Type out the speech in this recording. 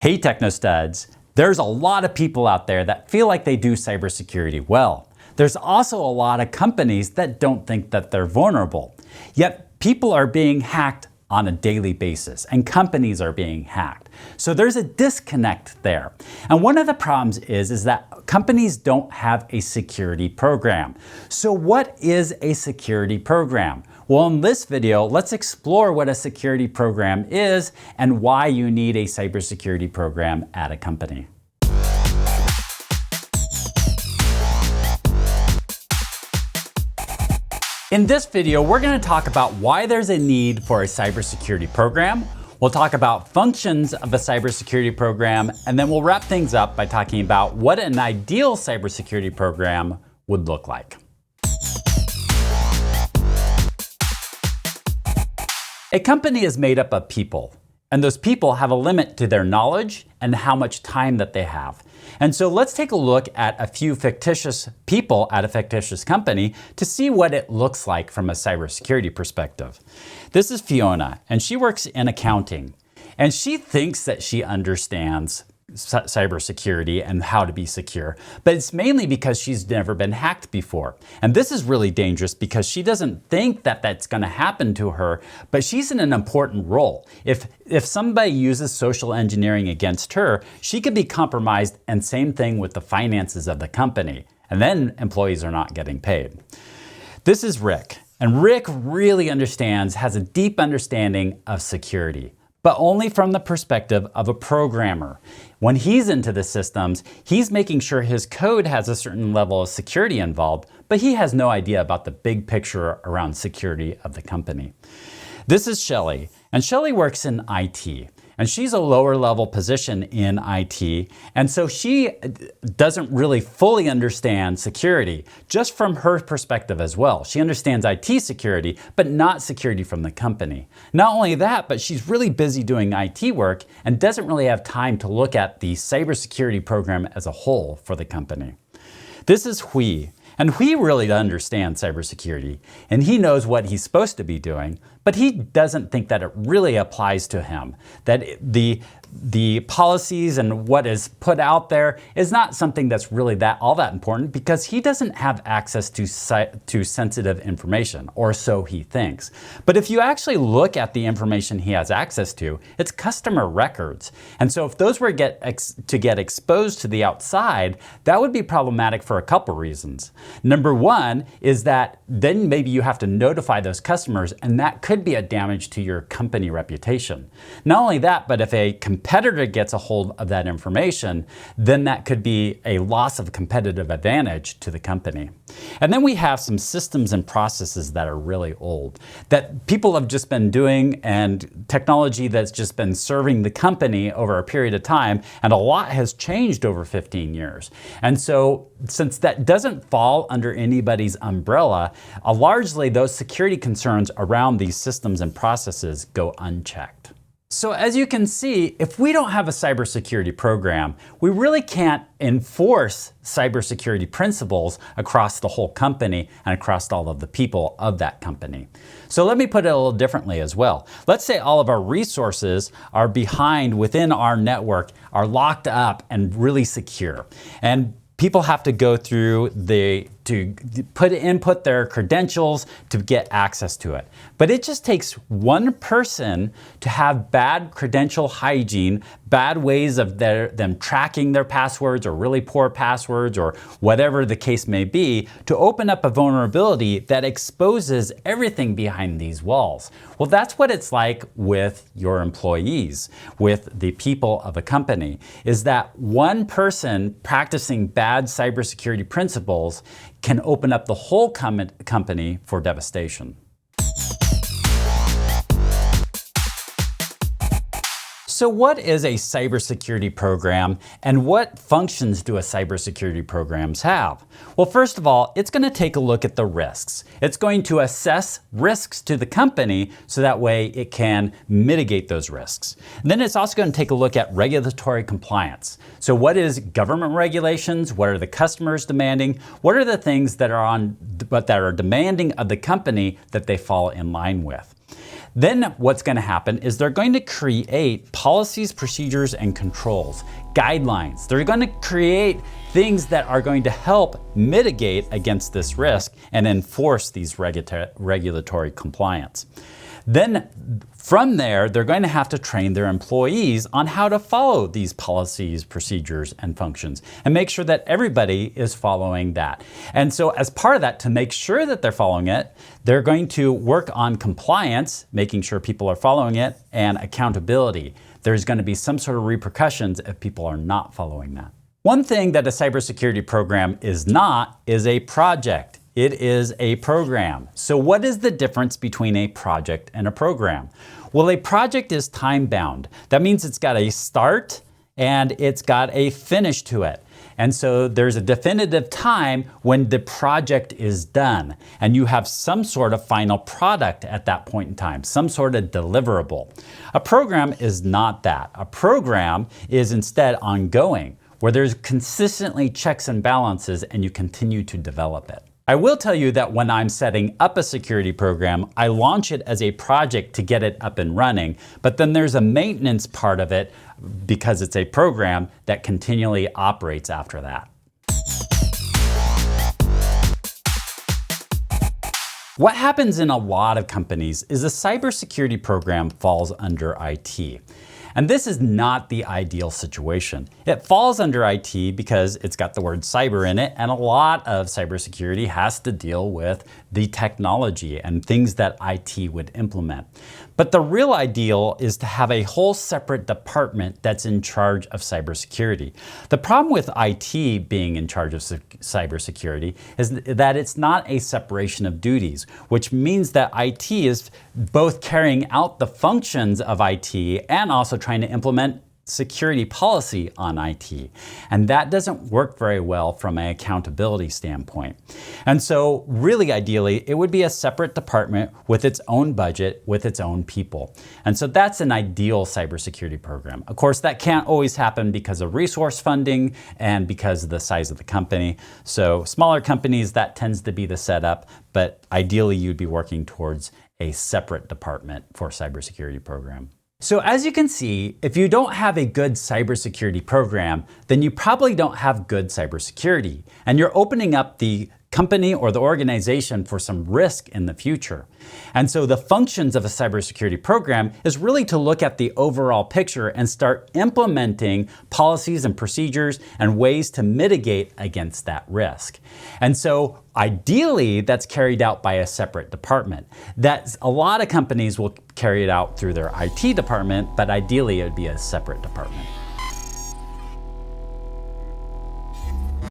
Hey TechnoStuds, there's a lot of people out there that feel like they do cybersecurity well. There's also a lot of companies that don't think that they're vulnerable. Yet people are being hacked on a daily basis and companies are being hacked. So there's a disconnect there. And one of the problems is that companies don't have a security program. So what is a security program? Well, in this video, let's explore what a security program is and why you need a cybersecurity program at a company. In this video, we're going to talk about why there's a need for a cybersecurity program. We'll talk about functions of a cybersecurity program, and then we'll wrap things up by talking about what an ideal cybersecurity program would look like. A company is made up of people, and those people have a limit to their knowledge and how much time that they have. And so let's take a look at a few fictitious people at a fictitious company to see what it looks like from a cybersecurity perspective. This is Fiona, and she works in accounting, and she thinks that she understands cybersecurity and how to be secure, but it's mainly because she's never been hacked before. And this is really dangerous because she doesn't think that that's going to happen to her, but she's in an important role. If somebody uses social engineering against her, she could be compromised, and same thing with the finances of the company. And then employees are not getting paid. This is Rick, and Rick really has a deep understanding of security, but only from the perspective of a programmer. When he's into the systems, he's making sure his code has a certain level of security involved, but he has no idea about the big picture around security of the company. This is Shelly, and Shelly works in IT, and she's a lower level position in IT, and so she doesn't really fully understand security, just from her perspective as well. She understands IT security, but not security from the company. Not only that, but she's really busy doing IT work and doesn't really have time to look at the cybersecurity program as a whole for the company. This is Hui. And Hui really understands cybersecurity, and he knows what he's supposed to be doing, but he doesn't think that it really applies to him, that the policies and what is put out there is not something that's really all that important, because he doesn't have access to sensitive information, or so he thinks. But if you actually look at the information he has access to, it's customer records. And so if those were to get exposed to the outside, that would be problematic for a couple reasons. Number one is that then maybe you have to notify those customers, and that could be a damage to your company reputation. Not only that, but if a competitor gets a hold of that information, then that could be a loss of competitive advantage to the company. And then we have some systems and processes that are really old, that people have just been doing, and technology that's just been serving the company over a period of time, and a lot has changed over 15 years. And so since that doesn't fall under anybody's umbrella, largely those security concerns around these systems and processes go unchecked. So as you can see, if we don't have a cybersecurity program, we really can't enforce cybersecurity principles across the whole company and across all of the people of that company. So let me put it a little differently as well. Let's say all of our resources are within our network, are locked up and really secure. And people have to go through to input their credentials to get access to it. But it just takes one person to have bad credential hygiene, bad ways of them tracking their passwords, or really poor passwords, or whatever the case may be, to open up a vulnerability that exposes everything behind these walls. Well, that's what it's like with your employees, with the people of a company, is that one person practicing bad cybersecurity principles can open up the whole company for devastation. So what is a cybersecurity program, and what functions do a cybersecurity programs have? Well, first of all, it's going to take a look at the risks. It's going to assess risks to the company so that way it can mitigate those risks. And then it's also going to take a look at regulatory compliance. So what is government regulations? What are the customers demanding? What are the things that are demanding of the company that they fall in line with? Then what's going to happen is they're going to create policies, procedures, and controls, guidelines. They're going to create things that are going to help mitigate against this risk and enforce these regulatory compliance. Then from there, they're going to have to train their employees on how to follow these policies, procedures, and functions, and make sure that everybody is following that. And so as part of that, to make sure that they're following it, they're going to work on compliance, making sure people are following it, and accountability. There's going to be some sort of repercussions if people are not following that. One thing that a cybersecurity program is not is a project. It is a program. So what is the difference between a project and a program? Well, a project is time-bound. That means it's got a start and it's got a finish to it. And so there's a definitive time when the project is done and you have some sort of final product at that point in time, some sort of deliverable. A program is not that. A program is instead ongoing, where there's consistently checks and balances and you continue to develop it. I will tell you that when I'm setting up a security program, I launch it as a project to get it up and running, but then there's a maintenance part of it because it's a program that continually operates after that. What happens in a lot of companies is a cybersecurity program falls under IT. And this is not the ideal situation. It falls under IT because it's got the word cyber in it, and a lot of cybersecurity has to deal with the technology and things that IT would implement. But the real ideal is to have a whole separate department that's in charge of cybersecurity. The problem with IT being in charge of cybersecurity is that it's not a separation of duties, which means that IT is both carrying out the functions of IT and also trying to implement security policy on IT. And that doesn't work very well from an accountability standpoint. And so really ideally, it would be a separate department with its own budget, with its own people. And so that's an ideal cybersecurity program. Of course, that can't always happen because of resource funding and because of the size of the company. So smaller companies, that tends to be the setup, but ideally you'd be working towards a separate department for cybersecurity program. So as you can see, if you don't have a good cybersecurity program, then you probably don't have good cybersecurity, and you're opening up the company or the organization for some risk in the future. And so the functions of a cybersecurity program is really to look at the overall picture and start implementing policies and procedures and ways to mitigate against that risk. And so ideally, that's carried out by a separate department. That's a lot of companies will carry it out through their IT department, but ideally it would be a separate department.